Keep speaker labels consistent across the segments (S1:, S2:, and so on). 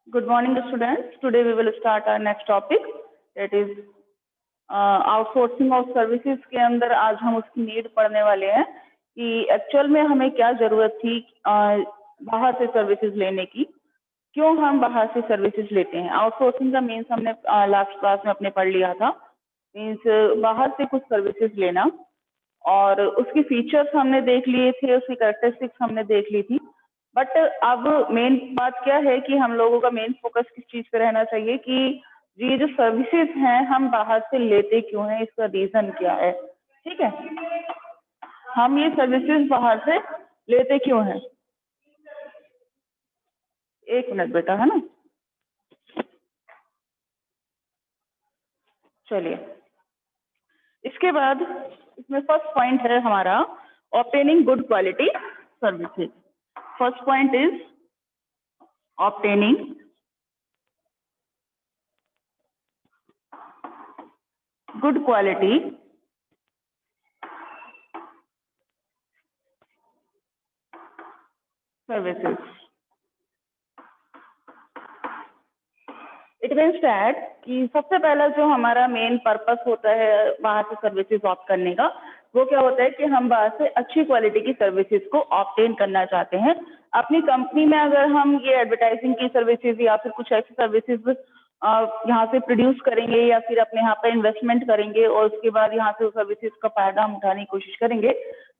S1: Good morning, students. Today we will start our next topic, that is outsourcing of services के अंदर आज हम उसकी नीड पढ़ने वाले हैं कि एक्चुअल में हमें क्या जरूरत थी बाहर से सर्विसेज लेने की, क्यों हम बाहर से सर्विसेज लेते हैं। आउटसोर्सिंग का मीन्स हमने लास्ट क्लास में अपने पढ़ लिया था, मीन्स बाहर से कुछ सर्विसेज लेना, और उसकी फीचर्स हमने देख लिए थे, उसकी कैरेक्टरिस्टिक्स हमने देख ली थी। बट अब मेन बात क्या है कि हम लोगों का मेन फोकस किस चीज पे रहना चाहिए कि ये जो सर्विसेज हैं हम बाहर से लेते क्यों हैं, इसका रीजन क्या है। ठीक है, हम ये सर्विसेज बाहर से लेते क्यों हैं। एक मिनट बेटा, है ना। चलिए, इसके बाद इसमें फर्स्ट पॉइंट है हमारा obtaining good quality services. First point is obtaining good quality services. It means that कि सबसे पहला जो हमारा मेन पर्पस होता है बाहर से सर्विसेज ऑप्ट करने का, वो क्या होता है कि हम बाहर से अच्छी क्वालिटी की सर्विसेज को ऑब्टेन करना चाहते हैं। अपनी कंपनी में अगर हम ये एडवर्टाइजिंग की सर्विसेज या फिर कुछ ऐसी सर्विसेज यहाँ से प्रोड्यूस करेंगे या फिर अपने यहाँ पे इन्वेस्टमेंट करेंगे और उसके बाद यहाँ से सर्विसेज का फायदा हम उठाने की कोशिश करेंगे,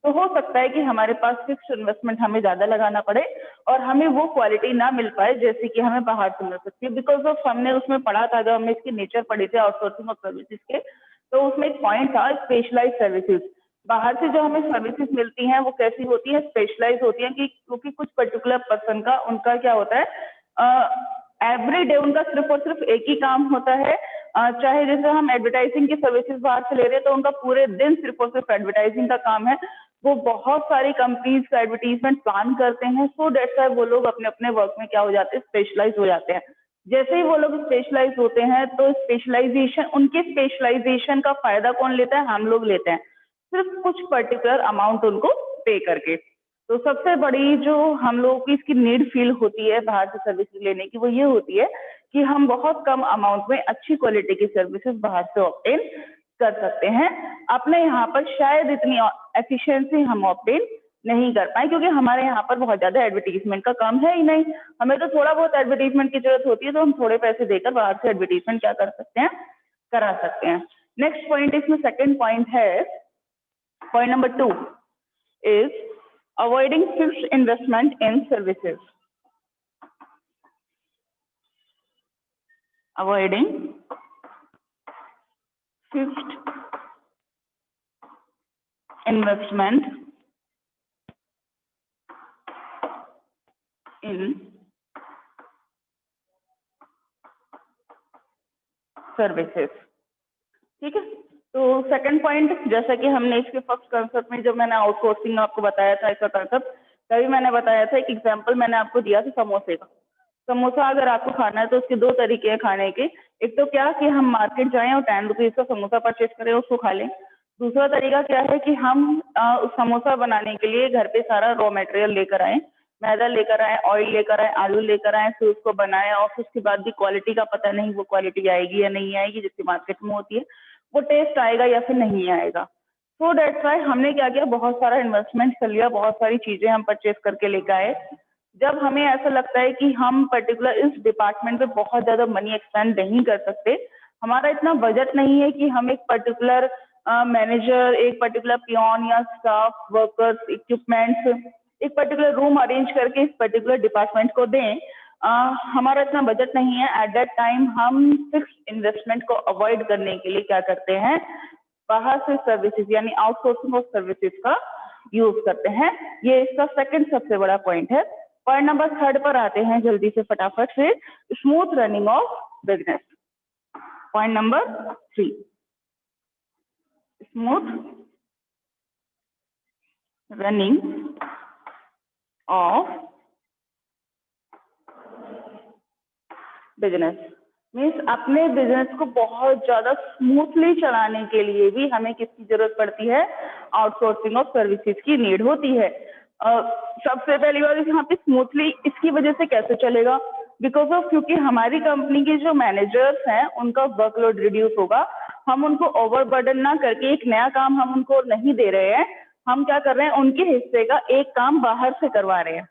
S1: तो हो सकता है कि हमारे पास फिक्स इन्वेस्टमेंट हमें ज्यादा लगाना पड़े और हमें वो क्वालिटी ना मिल पाए जैसे कि हमें बाहर से मिल सकती है। बिकॉज ऑफ हमने उसमें पढ़ा था, जब हमने इसकी नेचर पढ़ी थी आउटसोर्सिंग ऑफ सर्विसेज के, तो उसमें एक पॉइंट था स्पेशलाइज सर्विसेज। बाहर से जो हमें सर्विसेज मिलती हैं वो कैसी होती है, स्पेशलाइज होती है, कि क्योंकि कुछ पर्टिकुलर पर्सन का उनका क्या होता है, एवरी डे उनका सिर्फ और सिर्फ एक ही काम होता है। चाहे जैसे हम एडवर्टाइजिंग की सर्विसेज बाहर से ले रहे हैं तो उनका पूरे दिन सिर्फ और सिर्फ एडवर्टाइजिंग का काम है। वो बहुत सारी कंपनीज का एडवर्टीजमेंट प्लान करते हैं, सो दैट्स व्हाई वो लोग अपने अपने वर्क में क्या हो जाते हैं, स्पेशलाइज हो जाते हैं। जैसे ही वो लोग स्पेशलाइज होते हैं तो स्पेशलाइजेशन, उनके स्पेशलाइजेशन का फायदा कौन लेता है, हम लोग लेते हैं, सिर्फ कुछ पर्टिकुलर अमाउंट उनको पे करके। तो सबसे बड़ी जो हम लोगों की इसकी नीड फील होती है बाहर से सर्विसेज लेने की, वो ये होती है कि हम बहुत कम अमाउंट में अच्छी क्वालिटी की सर्विसेज बाहर से ऑब्टेन कर सकते हैं। अपने यहाँ पर शायद इतनी एफिशिएंसी हम ऑब्टेन नहीं कर पाए क्योंकि हमारे यहाँ पर बहुत ज्यादा एडवर्टीजमेंट का काम है ही नहीं। हमें तो थोड़ा बहुत एडवर्टीजमेंट की जरूरत होती है, तो हम थोड़े पैसे देकर बाहर से एडवर्टीजमेंट क्या कर सकते हैं, करा सकते हैं। नेक्स्ट पॉइंट, इसमें सेकेंड पॉइंट है, point number 2 is avoiding fixed investment in services. Avoiding fixed investment in services. ठीक है, तो सेकंड पॉइंट, जैसा कि हमने इसके फर्स्ट कंसेप्ट में जब मैंने आउटसोर्सिंग आपको बताया था इसका कंसेप्ट, तभी मैंने बताया था, एक एग्जांपल मैंने आपको दिया था समोसे का। समोसा अगर आपको खाना है तो उसके दो तरीके हैं खाने के। एक तो क्या कि हम मार्केट जाएं और 10 रुपीज का समोसा परचेज करें, उसको खा लें। दूसरा तरीका क्या है कि हम उस समोसा बनाने के लिए घर पे सारा रॉ मटेरियल लेकर आए, मैदा लेकर आए, ऑयल लेकर आए, आलू लेकर आए, फिर उसको बनाए, और फिर उसके बाद भी क्वालिटी का पता नहीं वो क्वालिटी आएगी या नहीं आएगी जिसकी मार्केट में होती है, वो टेस्ट आएगा या फिर नहीं आएगा। सो दैट्स व्हाई हमने क्या किया, बहुत सारा इन्वेस्टमेंट कर लिया, बहुत सारी चीजें हम परचेज करके लेकर आए। जब हमें ऐसा लगता है कि हम पर्टिकुलर इस डिपार्टमेंट पे बहुत ज्यादा मनी एक्सपेंड नहीं कर सकते, हमारा इतना बजट नहीं है कि हम एक पर्टिकुलर मैनेजर, एक पर्टिकुलर पियोन या स्टाफ, वर्कर्स, इक्विपमेंट्स, एक पर्टिकुलर रूम अरेंज करके इस पर्टिकुलर डिपार्टमेंट को दें, हमारा इतना बजट नहीं है। एट दैट टाइम हम फिक्स इन्वेस्टमेंट को अवॉइड करने के लिए क्या करते हैं, बाहर से सर्विसेज यानी आउटसोर्सिंग ऑफ सर्विसेज का यूज करते हैं। ये इसका सेकंड सबसे बड़ा पॉइंट है। पॉइंट नंबर 3 पर आते हैं जल्दी से फटाफट से, smooth running of business. Point number 3, smooth running of business. Means अपने बिजनेस को बहुत ज्यादा स्मूथली चलाने के लिए भी हमें किसकी जरूरत पड़ती है, आउटसोर्सिंग ऑफ सर्विसेज की नीड होती है। सबसे पहली बात यहाँ पे स्मूथली इसकी वजह से कैसे चलेगा, बिकॉज ऑफ क्योंकि हमारी कंपनी के जो मैनेजर्स हैं उनका वर्कलोड रिड्यूस होगा, हम उनको ओवरबर्डन ना करके एक नया काम हम उनको नहीं दे रहे हैं, हम क्या कर रहे हैं उनके हिस्से का एक काम बाहर से करवा रहे हैं,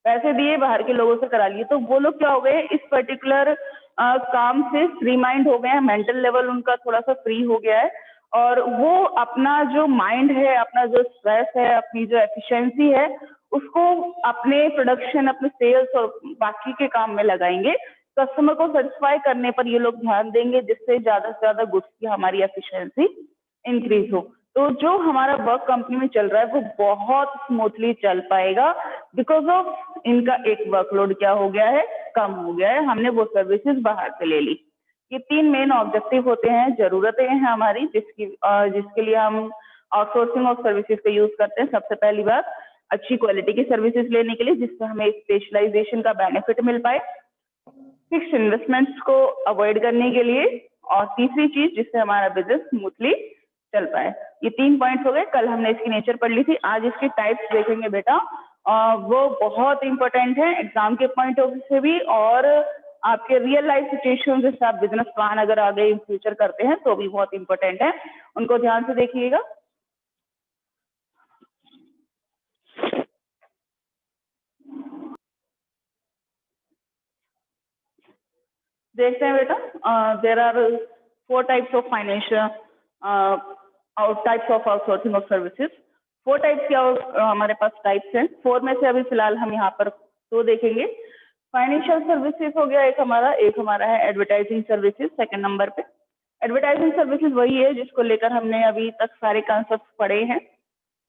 S1: पैसे दिए बाहर के लोगों से करा लिए, तो वो लोग क्या हो गए इस पर्टिकुलर काम से फ्री माइंड हो गए हैं, मेंटल लेवल उनका थोड़ा सा फ्री हो गया है और वो अपना जो माइंड है, अपना जो स्ट्रेस है, अपनी जो एफिशिएंसी है उसको अपने प्रोडक्शन, अपने सेल्स और बाकी के काम में लगाएंगे, कस्टमर को सेटिस्फाई करने पर ये लोग ध्यान देंगे जिससे ज्यादा से ज्यादा गुड्स की हमारी एफिशिएंसी इंक्रीज हो। तो जो हमारा वर्क कंपनी में चल रहा है वो बहुत स्मूथली चल पाएगा बिकॉज ऑफ इनका एक वर्कलोड क्या हो गया है, कम हो गया है, हमने वो सर्विसेज बाहर से ले ली। ये 3 मेन ऑब्जेक्टिव होते हैं, जरूरतें हैं हमारी जिसके लिए हम आउटसोर्सिंग ऑफ सर्विसेज का यूज करते हैं। सबसे पहली बात अच्छी क्वालिटी की सर्विसेज लेने के लिए जिससे हमें स्पेशलाइजेशन का बेनिफिट मिल पाए, फिक्स्ड इन्वेस्टमेंट्स को अवॉइड करने के लिए, और तीसरी चीज जिससे हमारा बिजनेस स्मूथली चल पाए। ये 3 पॉइंट्स हो गए। कल हमने इसकी नेचर पढ़ ली थी, आज इसके टाइप्स देखेंगे बेटा। वो बहुत इंपॉर्टेंट है एग्जाम के पॉइंट ऑफ व्यू से भी और आपके रियल लाइफ सिचुएशन जैसे आप बिजनेस प्लान अगर आगे इन फ्यूचर करते हैं तो भी बहुत इंपॉर्टेंट है, उनको ध्यान से देखिएगा। देखते हैं बेटा, there are 4 types of financial types of outsourcing of services. 4 types क्या हमारे पास टाइप्स हैं, 4 में से अभी फिलहाल हम यहाँ पर 2 देखेंगे। फाइनेंशियल सर्विसेज हो गया एक हमारा है एडवर्टाइजिंग सर्विसेज सेकंड नंबर पे। एडवर्टाइजिंग सर्विसेज वही है जिसको लेकर हमने अभी तक सारे कॉन्सेप्ट पढ़े हैं।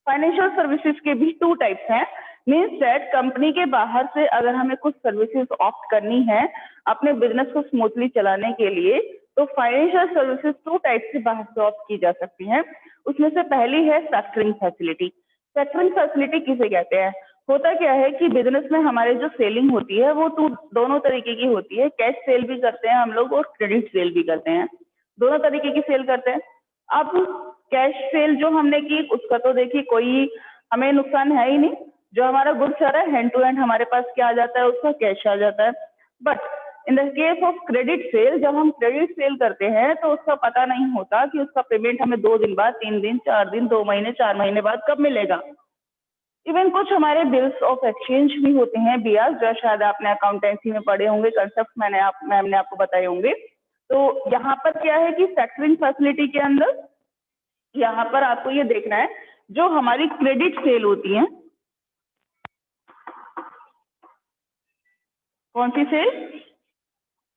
S1: फाइनेंशियल सर्विसेज के भी 2 टाइप्स हैं, मीन्स दैट कंपनी के बाहर से अगर हमें कुछ सर्विसेज ऑप्ट करनी है अपने बिजनेस को स्मूथली चलाने के लिए तो फाइनेंशियल सर्विसेज 2 टाइप से बाहर से ऑप्ट की जा सकती हैं। उसमें से पहली है फैक्टरिंग फैसिलिटी। फैक्टरिंग फैसिलिटी किसे कहते हैं? होता क्या है कि बिजनेस में हमारे जो सेलिंग होती है वो दोनों तरीके की होती है, कैश सेल भी करते हैं हम लोग और क्रेडिट सेल भी करते हैं, दोनों तरीके की सेल करते हैं। अब कैश सेल जो हमने की उसका तो देखिए कोई हमें नुकसान है ही नहीं, जो हमारा गुड्स आ रहा है हैंड टू हैंड हमारे पास क्या आ जाता है, उसका कैश आ जाता है। But in the case of credit sale, जब हम क्रेडिट सेल करते हैं तो उसका पता नहीं होता कि उसका पेमेंट हमें 2 दिन बाद, 3 दिन, 4 दिन, 2 महीने, 4 महीने बाद कब मिलेगा। इवन कुछ हमारे बिल्स ऑफ एक्सचेंज भी होते हैं बियाज, जो शायद आपने अकाउंटेंसी में पढ़े होंगे, कंसेप्ट मैम ने आपको बताए होंगे। तो यहाँ पर क्या है कि फैक्टरिंग फैसिलिटी के अंदर यहाँ पर आपको ये देखना है जो हमारी क्रेडिट सेल होती है, कौन सी sale?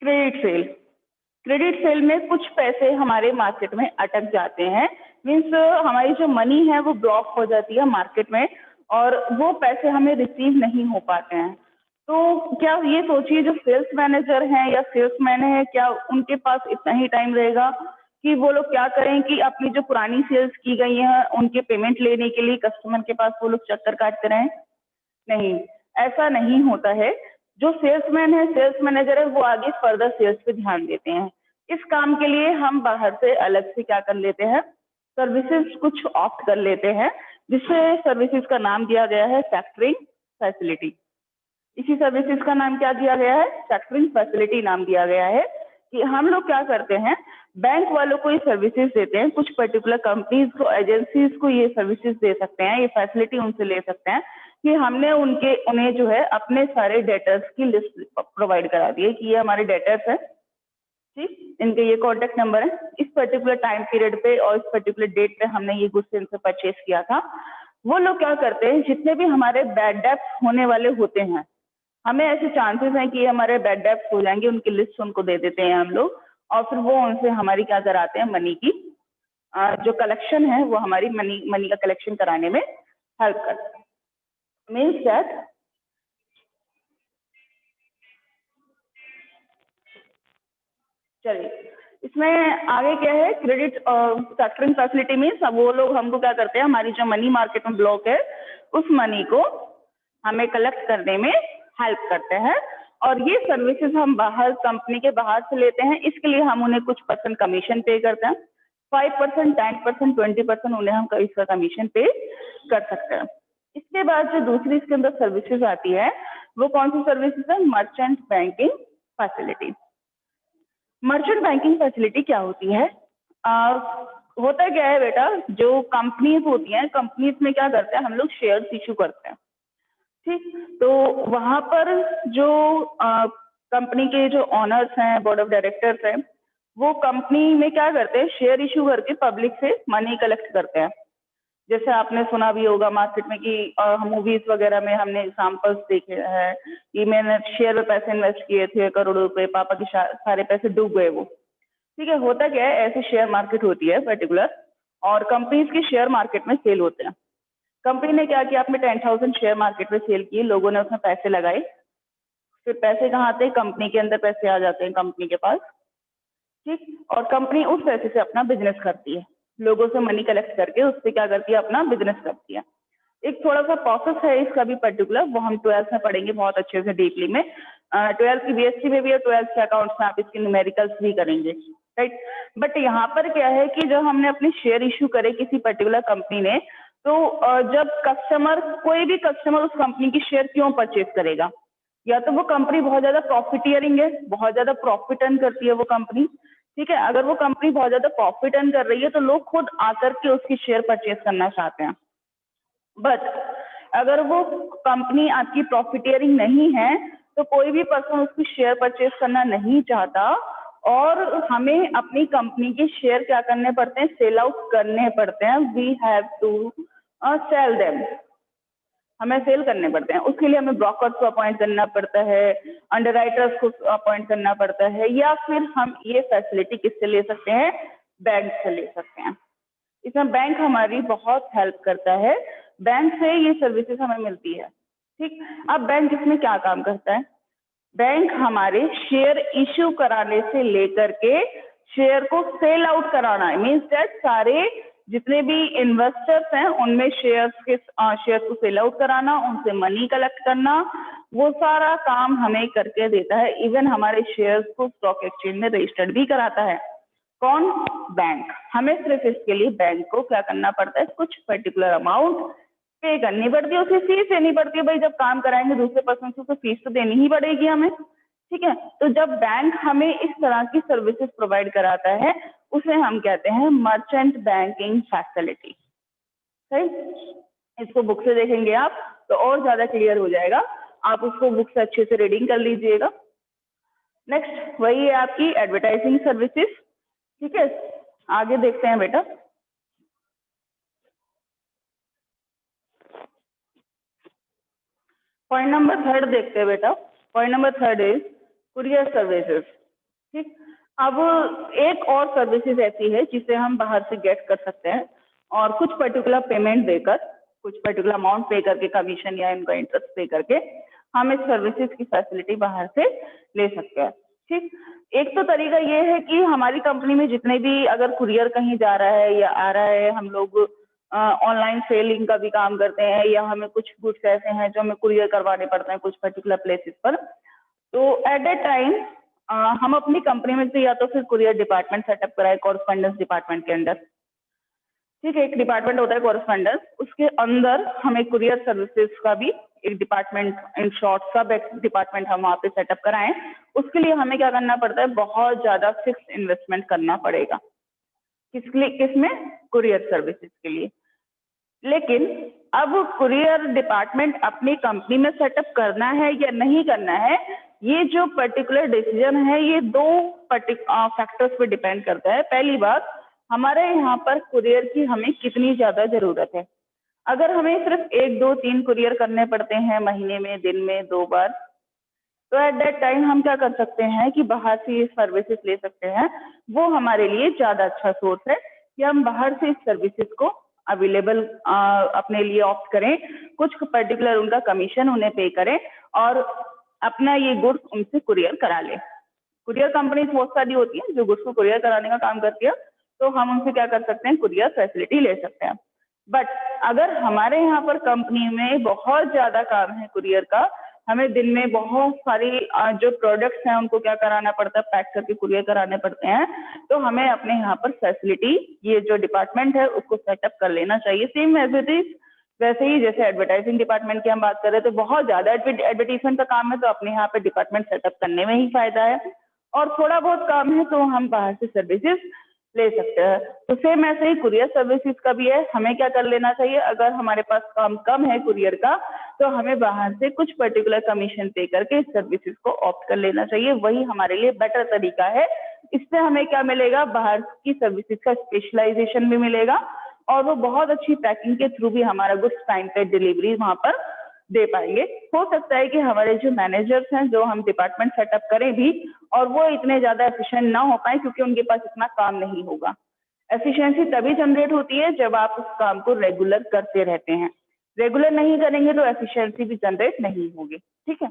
S1: Credit sale. Credit sale में कुछ पैसे हमारे मार्केट में अटक जाते हैं, मीन्स हमारी जो मनी है वो ब्लॉक हो जाती है मार्केट में और वो पैसे हमें रिसीव नहीं हो पाते हैं। तो क्या ये सोचिए जो सेल्स मैनेजर हैं या सेल्समैन है, क्या उनके पास इतना ही टाइम रहेगा कि वो लोग क्या करें कि अपनी जो पुरानी सेल्स की गई हैं उनके पेमेंट लेने के लिए कस्टमर के पास वो लोग चक्कर काटते रहें? नहीं, ऐसा नहीं होता है। जो सेल्समैन है, सेल्स मैनेजर है, वो आगे फर्दर सेल्स पे ध्यान देते हैं। इस काम के लिए हम बाहर से अलग से क्या कर लेते हैं, सर्विसेज कुछ ऑप्ट कर लेते हैं, जिससे सर्विसेज का नाम दिया गया है फैक्टरिंग फैसिलिटी। इसी सर्विसेज का नाम क्या दिया गया है? फैक्टरिंग फैसिलिटी नाम दिया गया है। कि हम लोग क्या करते हैं, बैंक वालों को ये सर्विसेज देते हैं, कुछ पर्टिकुलर कंपनीज को, एजेंसीज को ये सर्विसेज दे सकते हैं, ये फैसिलिटी उनसे ले सकते हैं कि हमने उन्हें जो है अपने सारे डेटर्स की लिस्ट प्रोवाइड करा दी है कि ये हमारे डेटर्स हैं, ठीक, इनके ये कॉन्टेक्ट नंबर है, इस पर्टिकुलर टाइम पीरियड पे और इस पर्टिकुलर डेट पे हमने ये गुड्स इनसे परचेज किया था। वो लोग क्या करते हैं, जितने भी हमारे बैड डेब्ट्स होने वाले होते हैं, हमें ऐसे चांसेस हैं कि हमारे बैड डेब्ट्स हो जाएंगे, उनकी लिस्ट उनको दे देते हैं हम लोग और फिर वो उनसे हमारी क्या कराते हैं, मनी की जो कलेक्शन है वो हमारी मनी का कलेक्शन कराने में हेल्प करते हैं। मीन्स दैट चलिए इसमें आगे क्या है, क्रेडिट फैक्टरिंग फैसिलिटी मीन्स अब वो लोग हमको क्या करते हैं, हमारी जो मनी मार्केट में ब्लॉक है उस मनी को हमें कलेक्ट करने में हेल्प करते हैं और ये सर्विसेज हम बाहर कंपनी के बाहर से लेते हैं। इसके लिए हम उन्हें कुछ % कमीशन पे करते हैं, 5%, 10%, 20% उन्हें हम इसका कमीशन पे कर सकते हैं। इसके बाद जो दूसरी इसके अंदर सर्विसेज आती है वो कौन सी सर्विसेज है? Merchant banking facility. Merchant banking facility क्या होती है? होता क्या है बेटा, जो कंपनीज होती हैं, कंपनीज में क्या करते हैं हम लोग, शेयर्स इशू करते हैं, ठीक। तो वहां पर जो कंपनी के जो ऑनर्स हैं, बोर्ड ऑफ डायरेक्टर्स हैं, वो कंपनी में क्या करते हैं, शेयर इशू करके पब्लिक से मनी कलेक्ट करते हैं। जैसे आपने सुना भी होगा मार्केट में कि मूवीज वगैरह में हमने एग्जाम्पल्स देखे हैं कि मैंने शेयर में पैसे इन्वेस्ट किए थे करोड़ों रुपए, पापा के सारे पैसे डूब गए वो, ठीक है। होता क्या है, ऐसी शेयर मार्केट होती है पर्टिकुलर, और कंपनीज के शेयर मार्केट में सेल होते हैं। कंपनी ने क्या किया, आपने 10,000 शेयर मार्केट में सेल किए, लोगों ने उसमें पैसे लगाए, फिर पैसे कहाँ आते हैं, कंपनी के अंदर पैसे आ जाते हैं कंपनी के पास, ठीक। और कंपनी उस पैसे से अपना बिजनेस करती है, लोगों से मनी कलेक्ट करके उससे क्या करती है, अपना बिजनेस करती है। एक थोड़ा सा प्रोसेस है इसका भी पर्टिकुलर, वो हम 12th में पढ़ेंगे बहुत अच्छे से डीपली में। 12th की बीएससी में भी और 12th के अकाउंट्स में आप इसके न्यूमेरिकल्स भी करेंगे, राइट। बट यहाँ पर क्या है कि जब हमने अपने शेयर इशू करे किसी पर्टिकुलर कंपनी ने, तो जब कस्टमर, कोई भी कस्टमर उस कंपनी की शेयर क्यों परचेज करेगा, या तो वो कंपनी बहुत ज्यादा प्रॉफिटियरिंग है, बहुत ज्यादा प्रॉफिट अर्न करती है वो कंपनी, ठीक है। अगर वो कंपनी बहुत ज्यादा प्रॉफिट अर्न कर रही है तो लोग खुद आकर के उसकी शेयर परचेज करना चाहते हैं। बट अगर वो कंपनी आपकी प्रॉफिटियरिंग नहीं है तो कोई भी पर्सन उसकी शेयर परचेज करना नहीं चाहता, और हमें अपनी कंपनी के शेयर क्या करने पड़ते हैं, सेल आउट करने पड़ते हैं। We have to sell them, हमें सेल करने पड़ते हैं। उसके लिए हमें ब्रोकर्स को अपॉइंट करना पड़ता है, अंडरराइटर्स को अपॉइंट करना पड़ता है, या फिर हम ये फैसिलिटी किससे ले सकते हैं, बैंक से ले सकते हैं। इसमें बैंक हमारी बहुत हेल्प करता है, बैंक से ये सर्विसेज हमें मिलती है, ठीक। अब बैंक इसमें क्या काम करता है, बैंक हमारे शेयर इश्यू कराने से लेकर के शेयर को सेल आउट कराना, मीन्स दैट सारे जितने भी इन्वेस्टर्स हैं उनमें शेयर्स को सेल आउट कराना, उनसे मनी कलेक्ट करना, वो सारा काम हमें करके देता है। इवन हमारे शेयर्स को स्टॉक एक्सचेंज में रजिस्टर्ड भी कराता है। कौन? बैंक। हमें सिर्फ इसके लिए बैंक को क्या करना पड़ता है, कुछ पर्टिकुलर अमाउंट पे करनी पड़ती है, उसे फीस देनी पड़ती है। भाई जब काम कराएंगे दूसरे पर्सन से तो फीस तो देनी ही पड़ेगी हमें, ठीक है। तो जब बैंक हमें इस तरह की सर्विसेज प्रोवाइड कराता है उसे हम कहते हैं मर्चेंट बैंकिंग फैसिलिटी, सही। इसको बुक से देखेंगे आप तो और ज्यादा क्लियर हो जाएगा, आप उसको बुक से अच्छे से रीडिंग कर लीजिएगा। नेक्स्ट वही है आपकी एडवर्टाइजिंग सर्विसेज, ठीक है। आगे देखते हैं बेटा। पॉइंट नंबर 3 देखते हैं बेटा। Point number 3 is courier services, ठीक। अब एक और सर्विसेज ऐसी है जिसे हम बाहर से गेट कर सकते हैं, और कुछ पर्टिकुलर पेमेंट देकर, कुछ पर्टिकुलर अमाउंट पे करके, कमीशन या इनका इंटरेस्ट पे करके हम इस सर्विसेज की फैसिलिटी बाहर से ले सकते हैं, ठीक। एक तो तरीका ये है कि हमारी कंपनी में जितने भी, अगर कुरियर कहीं जा रहा है या आ रहा है, हम लोग ऑनलाइन सेलिंग का भी काम करते हैं, या हमें कुछ गुड्स ऐसे हैं जो हमें कुरियर करवाने पड़ते हैं कुछ पर्टिकुलर प्लेसेस पर, तो एट दैट टाइम हम अपनी कंपनी में से या तो फिर कुरियर डिपार्टमेंट सेटअप कराए कॉरेस्पॉन्डेंस डिपार्टमेंट के अंदर, ठीक है। एक डिपार्टमेंट होता है कॉरेस्पॉन्डेंस, उसके अंदर हमें कुरियर सर्विसेज का भी एक डिपार्टमेंट, इन शॉर्ट सब एक डिपार्टमेंट हम वहाँ पे सेटअप कराएं। उसके लिए हमें क्या करना पड़ता है, बहुत ज्यादा फिक्स इन्वेस्टमेंट करना पड़ेगा। किसके लिए? किसमें? कुरियर सर्विसेज के लिए। लेकिन अब कुरियर डिपार्टमेंट अपनी कंपनी में सेटअप करना है या नहीं करना है, ये जो पर्टिकुलर डिसीजन है ये दो फैक्टर्स पे डिपेंड करता है। पहली बात, हमारे यहाँ पर कुरियर की हमें कितनी ज्यादा जरूरत है। अगर हमें सिर्फ 1, 2, 3 कुरियर करने पड़ते हैं महीने में, दिन में 2 बार, तो एट दैट टाइम हम क्या कर सकते हैं कि बाहर से ये सर्विसेज ले सकते हैं। वो हमारे लिए ज्यादा अच्छा सोर्स है कि हम बाहर से इस सर्विसेज को अवेलेबल अपने लिए ऑप्ट करें, कुछ पर्टिकुलर उनका कमीशन उन्हें पे करें और अपना ये गुड्स उनसे कुरियर करा लें। कुरियर कंपनीज बहुत सारी होती हैं जो गुड्स को कुरियर कराने का काम करती है, तो हम उनसे क्या कर सकते हैं, कुरियर फैसिलिटी ले सकते हैं। बट अगर हमारे यहाँ पर कंपनी में बहुत ज्यादा काम है कुरियर का, हमें दिन में बहुत सारी जो प्रोडक्ट्स हैं उनको क्या कराना पड़ता है, पैक करके कुरियर कराने पड़ते हैं, तो हमें अपने यहाँ पर फैसिलिटी, ये जो डिपार्टमेंट है उसको सेटअप कर लेना चाहिए। सेम एज इट इज वैसे ही जैसे एडवर्टाइजिंग डिपार्टमेंट की हम बात कर रहे थे, बहुत ज्यादा एडवर्टीजमेंट का काम है तो अपने यहाँ पे डिपार्टमेंट सेटअप करने में ही फायदा है, और थोड़ा बहुत काम है तो हम बाहर से सर्विसेज ले सकते हैं। तो सेम ऐसे ही कुरियर सर्विसेज का भी है। हमें क्या कर लेना चाहिए, अगर हमारे पास काम कम है कुरियर का तो हमें बाहर से कुछ पर्टिकुलर कमीशन पे करके इस सर्विसेज को ऑप्ट कर लेना चाहिए, वही हमारे लिए बेटर तरीका है। इससे हमें क्या मिलेगा, बाहर की सर्विसेज का स्पेशलाइजेशन भी मिलेगा और वो बहुत अच्छी पैकिंग के थ्रू भी हमारा गुड्स टाइम पे डिलीवरी वहां पर दे पाएंगे। हो सकता है कि हमारे जो मैनेजर्स हैं जो हम डिपार्टमेंट सेटअप करें भी, और वो इतने ज्यादा एफिशिएंट ना हो पाए क्योंकि उनके पास इतना काम नहीं होगा। एफिशिएंसी तभी जनरेट होती है जब आप उस काम को रेगुलर करते रहते हैं। रेगुलर नहीं करेंगे तो एफिशिएंसी भी जनरेट नहीं होगी। ठीक है,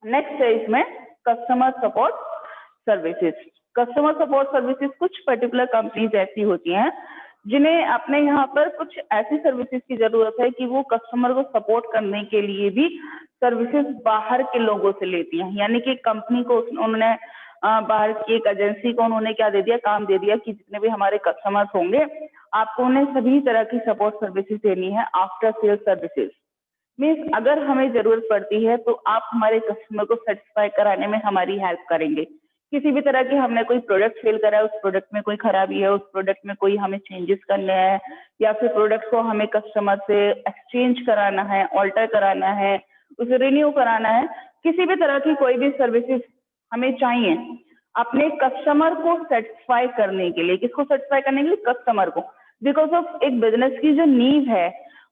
S1: नेक्स्ट है इसमें customer support services. Customer support services कुछ पर्टिकुलर कंपनीज ऐसी होती हैं जिन्हें अपने यहाँ पर कुछ ऐसी सर्विसेज की जरूरत है कि वो कस्टमर को सपोर्ट करने के लिए भी सर्विसेज बाहर के लोगों से लेती हैं। यानी कि कंपनी को उन्होंने बाहर की एक एजेंसी को उन्होंने क्या दे दिया, काम दे दिया कि जितने भी हमारे कस्टमर्स होंगे आपको उन्हें सभी तरह की सपोर्ट सर्विसेज देनी है, आफ्टर सेल सर्विसेज। मीन्स अगर हमें जरूरत पड़ती है तो आप हमारे कस्टमर को सेटिस्फाई कराने में हमारी हेल्प करेंगे। किसी भी तरह की हमने कोई प्रोडक्ट सेल करा है, उस प्रोडक्ट में कोई खराबी है, उस प्रोडक्ट में कोई हमें चेंजेस करने हैं, या फिर प्रोडक्ट को हमें कस्टमर से एक्सचेंज कराना है, ऑल्टर कराना है, उसे रिन्यू कराना है, किसी भी तरह की कोई भी सर्विसेज हमें चाहिए अपने कस्टमर को सेटिस्फाई करने के लिए। किसको सेटिस्फाई करने के लिए? कस्टमर को। बिकॉज ऑफ एक बिजनेस की जो नींव है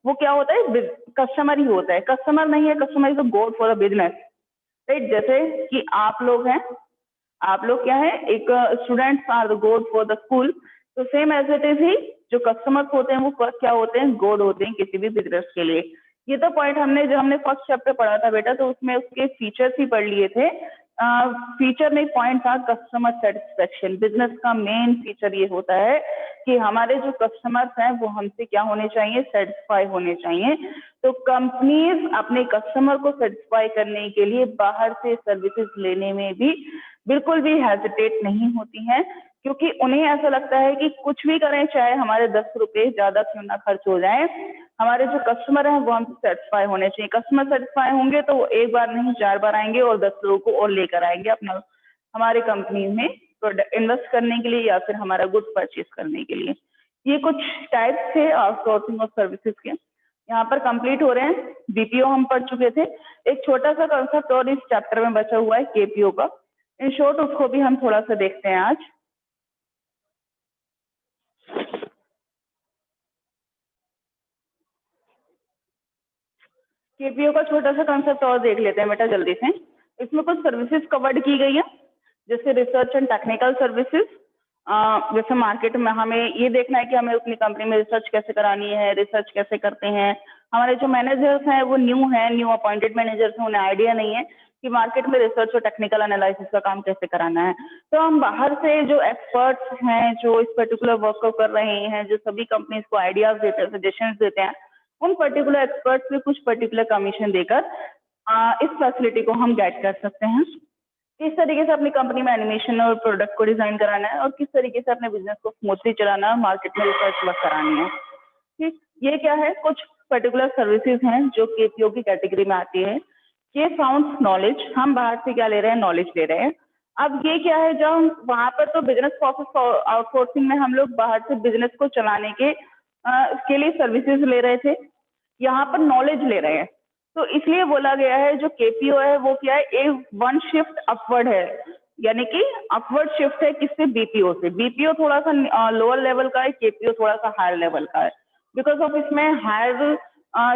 S1: वो क्या होता है, कस्टमर ही होता है। कस्टमर नहीं है, customer is the god for the business, right. जैसे कि आप लोग हैं, आप लोग क्या है, एक students are the god for the school, तो सेम एज इट इज ही जो कस्टमर्स होते हैं वो क्या होते हैं, गॉड होते हैं किसी भी बिजनेस के लिए। ये तो पॉइंट हमने जो हमने फर्स्ट चैप्टर पढ़ा था बेटा, तो उसमें उसके फीचर्स ही पढ़ लिए थे। फीचर में पॉइंट था कस्टमर सेटिस्फेक्शन। बिजनेस का मेन फीचर ये होता है कि हमारे जो कस्टमर्स हैं वो हमसे क्या होने चाहिए, सेटिस्फाई होने चाहिए। तो कंपनीज अपने कस्टमर को सेटिस्फाई करने के लिए बाहर से सर्विसेज लेने में भी बिल्कुल भी हेजिटेट नहीं होती हैं, क्योंकि उन्हें ऐसा लगता है कि कुछ भी करें, चाहे हमारे 10 रुपए ज्यादा क्यों ना खर्च हो जाए, हमारे जो कस्टमर हैं वो हमसे सेटिस्फाई होने चाहिए। कस्टमर सेटिस्फाई होंगे तो वो एक बार नहीं 4 बार आएंगे और 10 लोगों को और लेकर आएंगे अपना हमारे कंपनी में प्रोडक्ट इन्वेस्ट करने के लिए या फिर हमारा गुड्स परचेज करने के लिए। ये कुछ टाइप्स थे आउटसोर्सिंग ऑफ सर्विसेज के, यहाँ पर कंप्लीट हो रहे हैं। बीपीओ हम पढ़ चुके थे। एक छोटा सा कंसेप्ट और इस चैप्टर में बचा हुआ है केपीओ का। इन शॉर्ट उसको भी हम थोड़ा सा देखते हैं आज। केपीओ का छोटा सा कंसेप्ट और देख लेते हैं बेटा जल्दी से। इसमें कुछ सर्विसेज कवर्ड की गई है, जैसे रिसर्च एंड टेक्निकल सर्विसेज। जैसे मार्केट में हमें ये देखना है कि हमें अपनी कंपनी में रिसर्च कैसे करानी है, रिसर्च कैसे करते हैं। हमारे जो मैनेजर्स हैं वो न्यू हैं, न्यू अपॉइंटेड मैनेजर्स हैं, उन्हें आइडिया नहीं है कि मार्केट में रिसर्च और टेक्निकल एनालिसिस का काम कैसे कराना है। तो हम बाहर से जो एक्सपर्ट्स हैं जो इस पर्टिकुलर वर्क को कर रहे हैं, जो सभी कंपनीज को आइडियाज देते हैं, सजेशंस देते हैं, उन पर्टिकुलर एक्सपर्ट्स पे कुछ पर्टिकुलर कमीशन देकर इस फैसिलिटी को हम गेट कर सकते हैं। किस तरीके से अपनी कंपनी में एनिमेशन और प्रोडक्ट को डिजाइन कराना है और किस तरीके से अपने बिजनेस को स्मूथली चलाना है, मार्केट में रिसर्च वर्क करानी है। ठीक, ये क्या है, कुछ पर्टिकुलर सर्विसेज हैं जो केपीओ की कैटेगरी में आती है। ये साउंड नॉलेज, हम बाहर से क्या ले रहे हैं, नॉलेज ले रहे हैं। अब ये क्या है, जब वहां पर तो बिजनेस प्रोसेस आउटसोर्सिंग में हम लोग बाहर से बिजनेस को चलाने के लिए सर्विसेज ले रहे थे, यहाँ पर नॉलेज ले रहे हैं। तो इसलिए बोला गया है जो केपीओ है वो क्या है, एक वन शिफ्ट अपवर्ड है, यानी कि अपवर्ड शिफ्ट है किससे, बीपीओ से। बीपीओ थोड़ा सा लोअर लेवल का है, केपीओ थोड़ा सा हायर लेवल का है। बिकॉज ऑफ इसमें हायर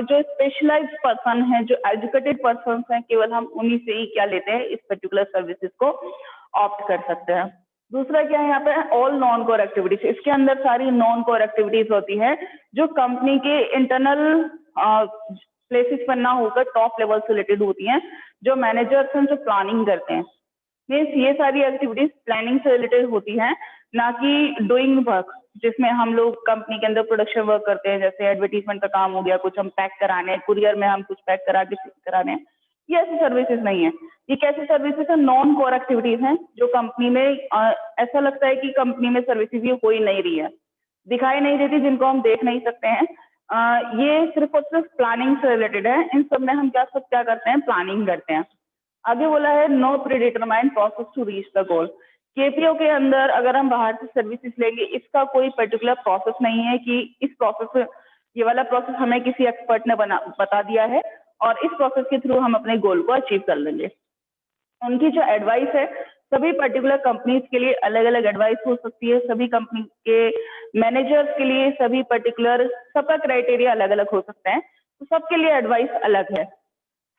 S1: जो स्पेशलाइज्ड पर्सन है, जो एजुकेटेड पर्सन हैं, केवल हम उन्हीं से ही क्या लेते हैं, इस पर्टिकुलर सर्विसेज को ऑप्ट कर सकते हैं। दूसरा क्या है यहाँ पे, ऑल नॉन कोर एक्टिविटीज। इसके अंदर सारी नॉन कोर एक्टिविटीज होती है जो कंपनी के इंटरनल प्लेसेस पर ना होकर टॉप लेवल से रिलेटेड होती हैं। जो मैनेजर्स हैं जो प्लानिंग करते हैं, मीन्स ये सारी एक्टिविटीज प्लानिंग से रिलेटेड होती हैं, ना कि डूइंग वर्क जिसमें हम लोग कंपनी के अंदर प्रोडक्शन वर्क करते हैं। जैसे एडवर्टीजमेंट का काम हो गया, कुछ हम पैक कराने, कुरियर में हम कुछ पैक करा के कराने, ये ऐसी सर्विसेज नहीं है। ये कैसी सर्विसेज है, नॉन कोर एक्टिविटीज हैं जो कंपनी में ऐसा लगता है कि कंपनी में सर्विसेज ये हो ही नहीं रही है, दिखाई नहीं देती, जिनको हम देख नहीं सकते हैं। ये सिर्फ और सिर्फ प्लानिंग से रिलेटेड है। इन सब में हम क्या करते हैं, प्लानिंग करते हैं। आगे बोला है no predetermined process to reach the goal. KPO के अंदर अगर हम बाहर से सर्विसेज लेंगे, इसका कोई पर्टिकुलर प्रोसेस नहीं है कि इस प्रोसेस, ये वाला प्रोसेस हमें किसी एक्सपर्ट ने बता दिया है और इस प्रोसेस के थ्रू हम अपने गोल को अचीव कर लेंगे। उनकी जो एडवाइस है, सभी पर्टिकुलर कंपनीज के लिए अलग अलग एडवाइस हो सकती है। सभी कंपनी के मैनेजर्स के लिए सभी पर्टिकुलर, सबका क्राइटेरिया अलग अलग हो सकता है, तो सबके लिए एडवाइस अलग है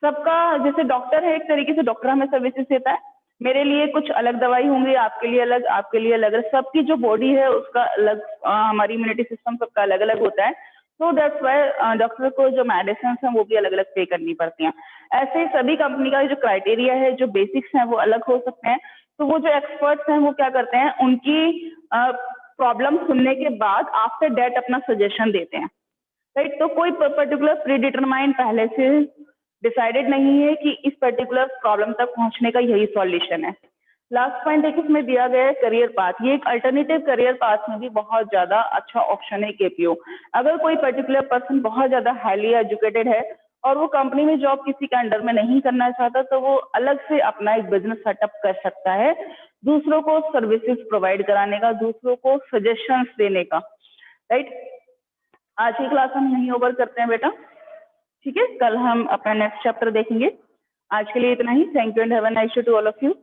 S1: सबका। जैसे डॉक्टर है, एक तरीके से डॉक्टर हमें सर्विसेज देता है, मेरे लिए कुछ अलग दवाई होंगी, आपके लिए अलग, आपके लिए अलग। सबकी जो बॉडी है उसका अलग, हमारी इम्यूनिटी सिस्टम सबका अलग अलग होता है। सो दैट्स वाई डॉक्टर को जो मेडिसिन हैं वो भी अलग अलग पे करनी पड़ती हैं। ऐसे ही सभी कंपनी का जो क्राइटेरिया है, जो बेसिक्स हैं वो अलग हो सकते हैं। तो वो जो एक्सपर्ट्स हैं वो क्या करते हैं, उनकी प्रॉब्लम सुनने के बाद आफ्टर डेट अपना सजेशन देते हैं, राइट। तो कोई पर्टिकुलर प्री डिटरमाइंड पहले से डिसाइडेड नहीं है कि इस पर्टिकुलर प्रॉब्लम तक पहुंचने का यही सॉल्यूशन है। लास्ट पॉइंट एक इसमें दिया गया है करियर पाथ। ये एक अल्टरनेटिव करियर पाथ में भी बहुत ज्यादा अच्छा ऑप्शन है केपीओ। अगर कोई पर्टिकुलर पर्सन बहुत ज्यादा हाईली एजुकेटेड है और वो कंपनी में जॉब किसी के अंडर में नहीं करना चाहता, तो वो अलग से अपना एक बिजनेस सेटअप कर सकता है, दूसरों को सर्विसेज प्रोवाइड कराने का, दूसरों को सजेशंस देने का, राइट। आज की क्लास हम यहीं ओवर करते हैं बेटा, ठीक है। कल हम अपना नेक्स्ट चैप्टर देखेंगे। आज के लिए इतना ही। Thank you and have a nice day to all of you.